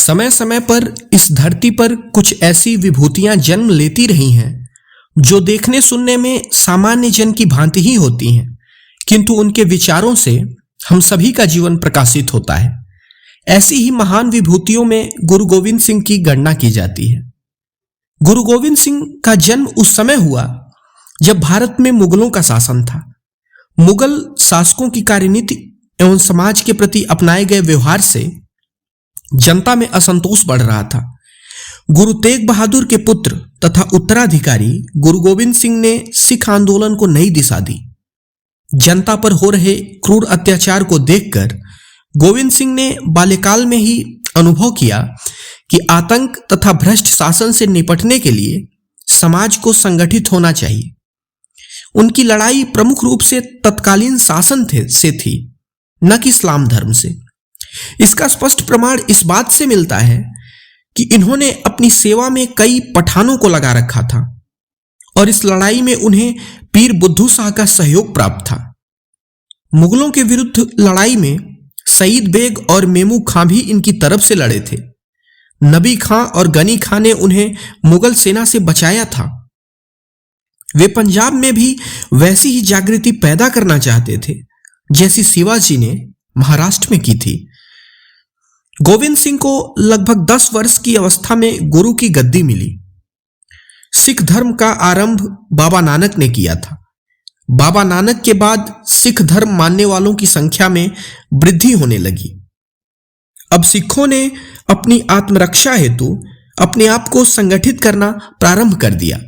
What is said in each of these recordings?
समय समय पर इस धरती पर कुछ ऐसी विभूतियां जन्म लेती रही हैं जो देखने सुनने में सामान्य जन की भांति ही होती हैं, किंतु उनके विचारों से हम सभी का जीवन प्रकाशित होता है। ऐसी ही महान विभूतियों में गुरु गोविंद सिंह की गणना की जाती है। गुरु गोविंद सिंह का जन्म उस समय हुआ जब भारत में मुगलों का शासन था। मुगल शासकों की कार्यनीति एवं समाज के प्रति अपनाए गए व्यवहार से जनता में असंतोष बढ़ रहा था। गुरु तेग बहादुर के पुत्र तथा उत्तराधिकारी गुरु गोविंद सिंह ने सिख आंदोलन को नई दिशा दी। जनता पर हो रहे क्रूर अत्याचार को देखकर गोविंद सिंह ने बाल्यकाल में ही अनुभव किया कि आतंक तथा भ्रष्ट शासन से निपटने के लिए समाज को संगठित होना चाहिए। उनकी लड़ाई प्रमुख रूप से तत्कालीन शासन से थी, न कि इस्लाम धर्म से। इसका स्पष्ट प्रमाण इस बात से मिलता है कि इन्होंने अपनी सेवा में कई पठानों को लगा रखा था और इस लड़ाई में उन्हें पीर बुद्धू शाह का सहयोग प्राप्त था। मुगलों के विरुद्ध लड़ाई में सईद बेग और मेमू खां भी इनकी तरफ से लड़े थे। नबी खां और गनी खां ने उन्हें मुगल सेना से बचाया था। वे पंजाब में भी वैसी ही जागृति पैदा करना चाहते थे जैसी शिवाजी ने महाराष्ट्र में की थी। गोविंद सिंह को लगभग 10 वर्ष की अवस्था में गुरु की गद्दी मिली। सिख धर्म का आरंभ बाबा नानक ने किया था। बाबा नानक के बाद सिख धर्म मानने वालों की संख्या में वृद्धि होने लगी। अब सिखों ने अपनी आत्मरक्षा हेतु अपने आप को संगठित करना प्रारंभ कर दिया।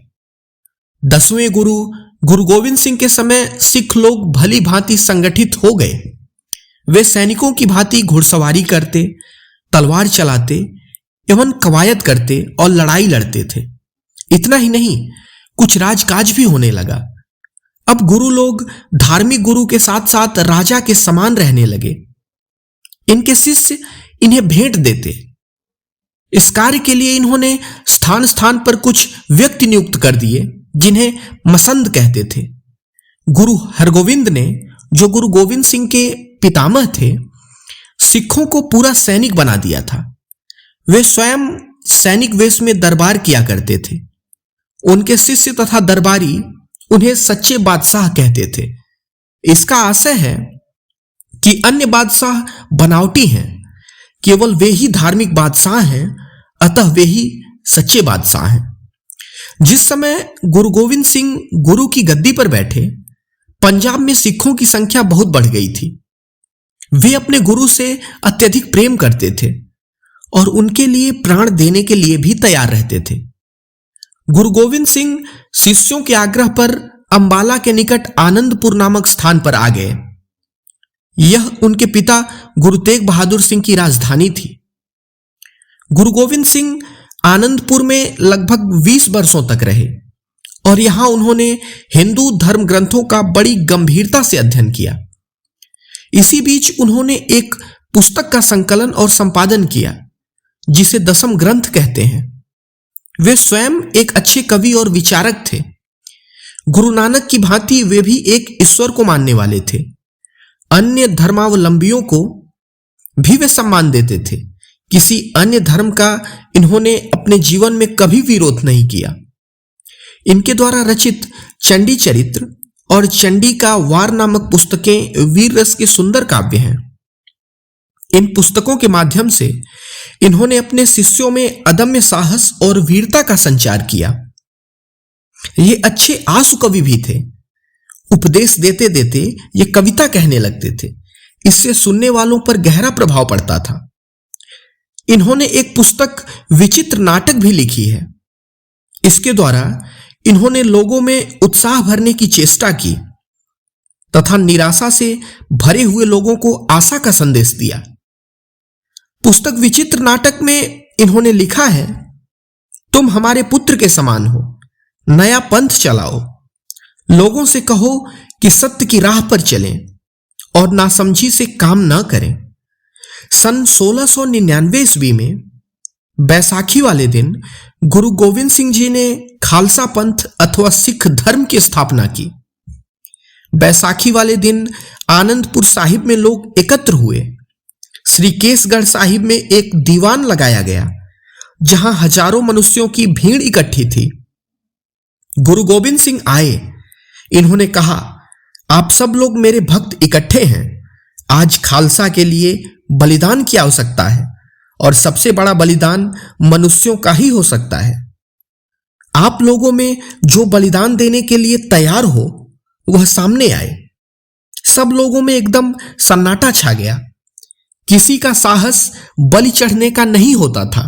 10वें गुरु गुरु गोविंद सिंह के समय सिख लोग भली भांति संगठित हो गए। वे सैनिकों की भांति घुड़सवारी करते, तलवार चलाते एवं कवायद करते और लड़ाई लड़ते थे। इतना ही नहीं, कुछ राजकाज भी होने लगा। अब गुरु लोग धार्मिक गुरु के साथ साथ राजा के समान रहने लगे। इनके शिष्य इन्हें भेंट देते। इस कार्य के लिए इन्होंने स्थान स्थान पर कुछ व्यक्ति नियुक्त कर दिए जिन्हें मसंद कहते थे। गुरु हरगोविंद ने, जो गुरु गोविंद सिंह के पितामह थे, सिखों को पूरा सैनिक बना दिया था। वे स्वयं सैनिक वेश में दरबार किया करते थे। उनके शिष्य तथा दरबारी उन्हें सच्चे बादशाह कहते थे। इसका आशय है कि अन्य बादशाह बनावटी हैं, केवल वे ही धार्मिक बादशाह हैं, अतः वे ही सच्चे बादशाह हैं। जिस समय गुरु गोविंद सिंह गुरु की गद्दी पर बैठे, पंजाब में सिखों की संख्या बहुत बढ़ गई थी। वे अपने गुरु से अत्यधिक प्रेम करते थे और उनके लिए प्राण देने के लिए भी तैयार रहते थे। गुरु गोविंद सिंह शिष्यों के आग्रह पर अंबाला के निकट आनंदपुर नामक स्थान पर आ गए। यह उनके पिता गुरु तेग बहादुर सिंह की राजधानी थी। गुरु गोविंद सिंह आनंदपुर में लगभग 20 वर्षों तक रहे और यहां उन्होंने हिंदू धर्म ग्रंथों का बड़ी गंभीरता से अध्ययन किया। इसी बीच उन्होंने एक पुस्तक का संकलन और संपादन किया जिसे दशम ग्रंथ कहते हैं। वे स्वयं एक अच्छे कवि और विचारक थे। गुरु नानक की भांति वे भी एक ईश्वर को मानने वाले थे। अन्य धर्मावलंबियों को भी वे सम्मान देते थे। किसी अन्य धर्म का इन्होंने अपने जीवन में कभी विरोध नहीं किया। इनके द्वारा रचित चंडी चरित्र और चंडी का वार नामक पुस्तकें वीर रस के सुंदर काव्य हैं। इन पुस्तकों के माध्यम से इन्होंने अपने शिष्यों में अदम्य साहस और वीरता का संचार किया। ये अच्छे आंसू कवि भी थे। उपदेश देते देते ये कविता कहने लगते थे। इससे सुनने वालों पर गहरा प्रभाव पड़ता था। इन्होंने एक पुस्तक विचित्र नाटक भी लिखी है। इसके द्वारा इन्होंने लोगों में उत्साह भरने की चेष्टा की तथा निराशा से भरे हुए लोगों को आशा का संदेश दिया। पुस्तक विचित्र नाटक में इन्होंने लिखा है, तुम हमारे पुत्र के समान हो, नया पंथ चलाओ, लोगों से कहो कि सत्य की राह पर चलें और नासमझी से काम न करें। सन 1699 ईस्वी में बैसाखी वाले दिन गुरु गोविंद सिंह जी ने खालसा पंथ अथवा सिख धर्म की स्थापना की। बैसाखी वाले दिन आनंदपुर साहिब में लोग एकत्र हुए। श्री केसगढ़ साहिब में एक दीवान लगाया गया जहां हजारों मनुष्यों की भीड़ इकट्ठी थी। गुरु गोविंद सिंह आए। इन्होंने कहा, आप सब लोग मेरे भक्त इकट्ठे हैं। आज खालसा के लिए बलिदान की आवश्यकता है और सबसे बड़ा बलिदान मनुष्यों का ही हो सकता है। आप लोगों में जो बलिदान देने के लिए तैयार हो वह सामने आए। सब लोगों में एकदम सन्नाटा छा गया। किसी का साहस बलि चढ़ने का नहीं होता था।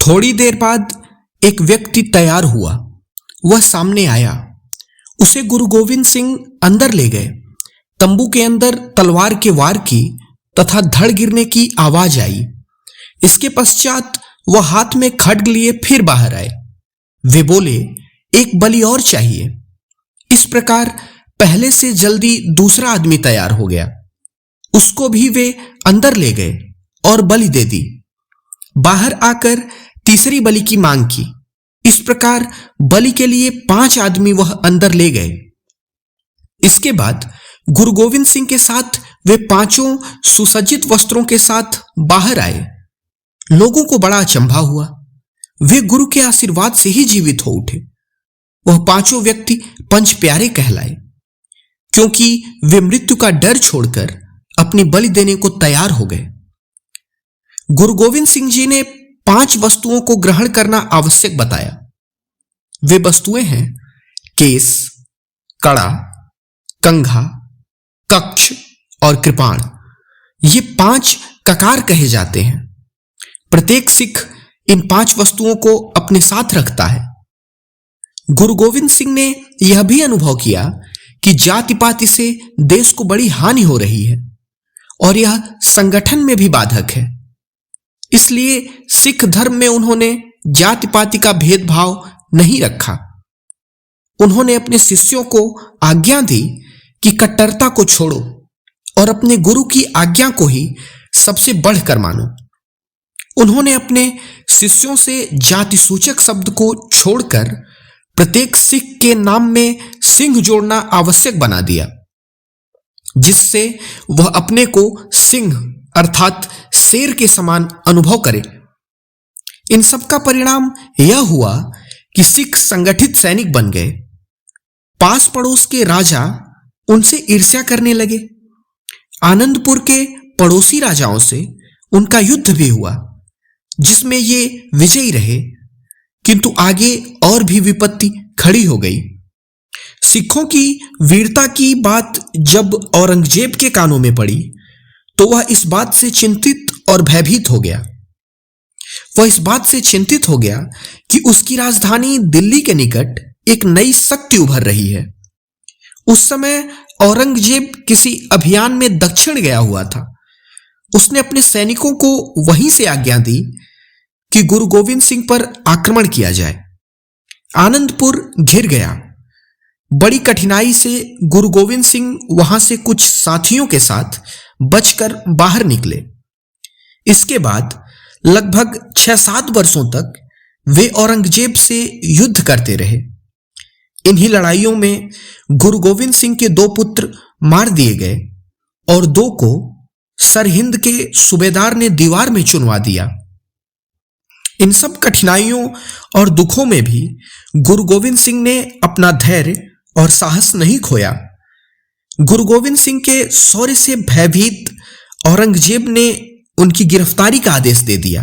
थोड़ी देर बाद एक व्यक्ति तैयार हुआ। वह सामने आया। उसे गुरु गोविंद सिंह अंदर ले गए। तंबू के अंदर तलवार के वार की तथा धड़ गिरने की आवाज आई। इसके पश्चात वह हाथ में खड्ग लिए फिर बाहर आए। वे बोले, एक बलि और चाहिए। इस प्रकार पहले से जल्दी दूसरा आदमी तैयार हो गया। उसको भी वे अंदर ले गए और बलि दे दी। बाहर आकर तीसरी बलि की मांग की। इस प्रकार बलि के लिए 5 आदमी वह अंदर ले गए। इसके बाद गुरु गोविंद सिंह के साथ वे 5 सुसज्जित वस्त्रों के साथ बाहर आए। लोगों को बड़ा अचंभा हुआ। वे गुरु के आशीर्वाद से ही जीवित हो उठे। वह 5 व्यक्ति पंच प्यारे कहलाए, क्योंकि वे मृत्यु का डर छोड़कर अपनी बलि देने को तैयार हो गए। गुरु गोविंद सिंह जी ने 5 वस्तुओं को ग्रहण करना आवश्यक बताया। वे वस्तुएं हैं केस, कड़ा, कंघा, कक्ष और कृपाण। ये 5 ककार कहे जाते हैं। प्रत्येक सिख इन 5 वस्तुओं को अपने साथ रखता है। गुरु गोविंद सिंह ने यह भी अनुभव किया कि जाति पाति से देश को बड़ी हानि हो रही है और यह संगठन में भी बाधक है। इसलिए सिख धर्म में उन्होंने जाति पाति का भेदभाव नहीं रखा। उन्होंने अपने शिष्यों को आज्ञा दी कि कट्टरता को छोड़ो और अपने गुरु की आज्ञा को ही सबसे बढ़कर मानो। उन्होंने अपने शिष्यों से जाति सूचक शब्द को छोड़कर प्रत्येक सिख के नाम में सिंह जोड़ना आवश्यक बना दिया, जिससे वह अपने को सिंह अर्थात शेर के समान अनुभव करे। इन सब का परिणाम यह हुआ कि सिख संगठित सैनिक बन गए। पास पड़ोस के राजा उनसे ईर्ष्या करने लगे। आनंदपुर के पड़ोसी राजाओं से उनका युद्ध भी हुआ, जिसमें ये विजयी रहे, किंतु आगे और भी विपत्ति खड़ी हो गई। सिखों की वीरता की बात जब औरंगजेब के कानों में पड़ी तो वह इस बात से चिंतित और भयभीत हो गया। वह इस बात से चिंतित हो गया कि उसकी राजधानी दिल्ली के निकट एक नई शक्ति उभर रही है। उस समय औरंगजेब किसी अभियान में दक्षिण गया हुआ था। उसने अपने सैनिकों को वहीं से आज्ञा दी कि गुरु गोविंद सिंह पर आक्रमण किया जाए। आनंदपुर घिर गया। बड़ी कठिनाई से गुरु गोविंद सिंह वहां से कुछ साथियों के साथ बचकर बाहर निकले। इसके बाद लगभग 6-7 वर्षों तक वे औरंगजेब से युद्ध करते रहे। इन्हीं लड़ाइयों में गुरु गोविंद सिंह के 2 पुत्र मार दिए गए और 2 को सरहिंद के सूबेदार ने दीवार में चुनवा दिया। इन सब कठिनाइयों और दुखों में भी गुरु गोविंद सिंह ने अपना धैर्य और साहस नहीं खोया। गुरु गोविंद सिंह के शौर्य से भयभीत औरंगजेब ने उनकी गिरफ्तारी का आदेश दे दिया,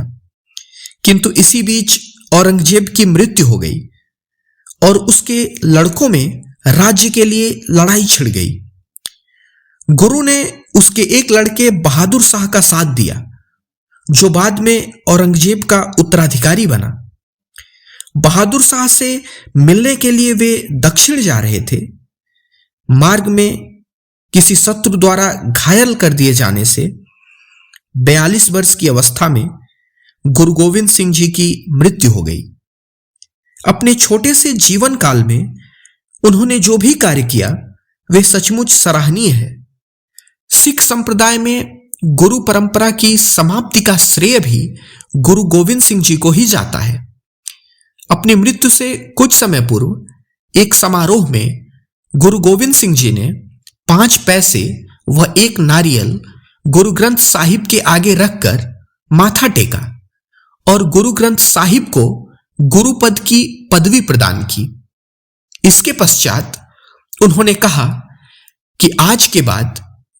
किंतु इसी बीच औरंगजेब की मृत्यु हो गई और उसके लड़कों में राज्य के लिए लड़ाई छिड़ गई। गुरु ने उसके एक लड़के बहादुर शाह का साथ दिया, जो बाद में औरंगजेब का उत्तराधिकारी बना। बहादुर शाह से मिलने के लिए वे दक्षिण जा रहे थे। मार्ग में किसी शत्रु द्वारा घायल कर दिए जाने से 42 वर्ष की अवस्था में गुरु गोविंद सिंह जी की मृत्यु हो गई। अपने छोटे से जीवन काल में उन्होंने जो भी कार्य किया वे सचमुच सराहनीय है। सिख संप्रदाय में गुरु परंपरा की समाप्ति का श्रेय भी गुरु गोविंद सिंह जी को ही जाता है। अपनी मृत्यु से कुछ समय पूर्व एक समारोह में गुरु गोविंद सिंह जी ने 5 पैसे व 1 नारियल गुरु ग्रंथ साहिब के आगे रखकर माथा टेका और गुरु ग्रंथ साहिब को गुरुपद की पदवी प्रदान की। इसके पश्चात उन्होंने कहा कि आज के बाद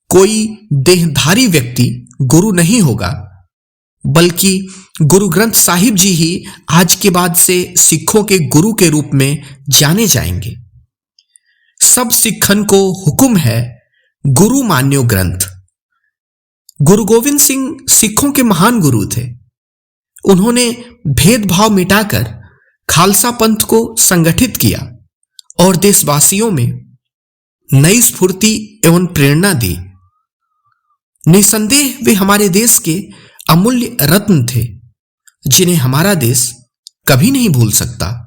कोई देहधारी व्यक्ति गुरु नहीं होगा, बल्कि गुरु ग्रंथ साहिब जी ही आज के बाद से सिखों के गुरु के रूप में जाने जाएंगे। सब सिखन को हुक्म है गुरु मान्यो ग्रंथ। गुरु गोविंद सिंह सिखों के महान गुरु थे। उन्होंने भेदभाव मिटाकर खालसा पंथ को संगठित किया और देशवासियों में नई स्फूर्ति एवं प्रेरणा दी। निसंदेह वे हमारे देश के अमूल्य रत्न थे, जिन्हें हमारा देश कभी नहीं भूल सकता।